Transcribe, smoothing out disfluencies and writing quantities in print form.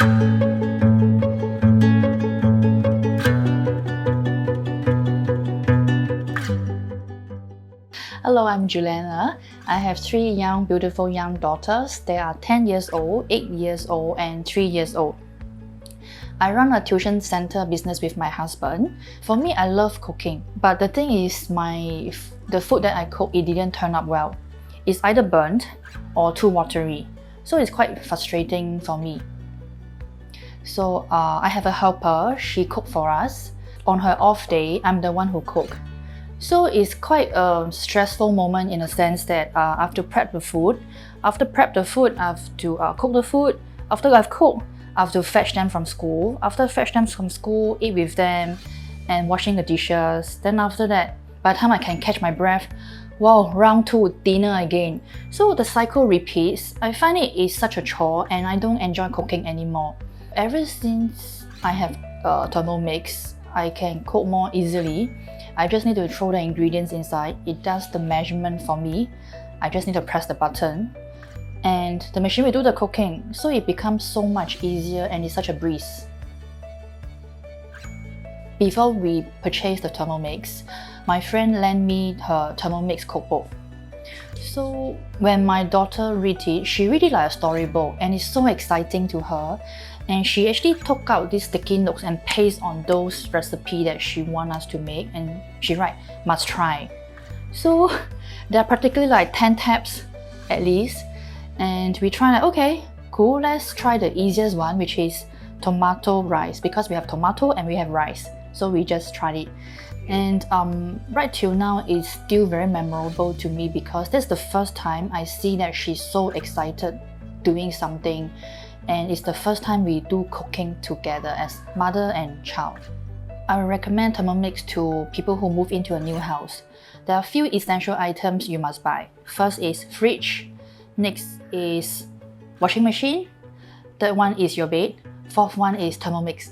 Hello, I'm Juliana. I have 3 beautiful young daughters. They are 10 years old, 8 years old, and 3 years old. I run a tuition center business with my husband. For me, I love cooking, but the thing is, the food that I cook, it didn't turn out well. It's either burnt or too watery, so it's quite frustrating for me. So I have a helper. She cooks for us. On her off day, I'm the one who cooks. So it's quite a stressful moment in a sense that I have to prep the food. After prep the food, I have to cook the food. After I've cooked, I have to fetch them from school. After fetch them from school, eat with them, and washing the dishes. Then after that, by the time I can catch my breath, wow, round 2, dinner again. So the cycle repeats. I find it is such a chore and I don't enjoy cooking anymore. Ever since I have Thermomix, I can cook more easily. I just need to throw the ingredients inside. It does the measurement for me. I just need to press the button and the machine will do the cooking. So it becomes so much easier and it's such a breeze. Before we purchased the Thermomix, my friend lent me her Thermomix cookbook. So when my daughter read it, she read it like a storybook and it's so exciting to her. And she actually took out these sticky notes and paste on those recipes that she wants us to make, and she write, must try. So there are practically like 10 tabs at least, and we try like, okay, cool, let's try the easiest one, which is tomato rice, because we have tomato and we have rice. So we just tried it. And right till now, it's still very memorable to me because that's the first time I see that she's so excited doing something. And it's the first time we do cooking together as mother and child. I recommend Thermomix to people who move into a new house. There are a few essential items you must buy. First is fridge, next is washing machine, third one is your bed, fourth one is Thermomix.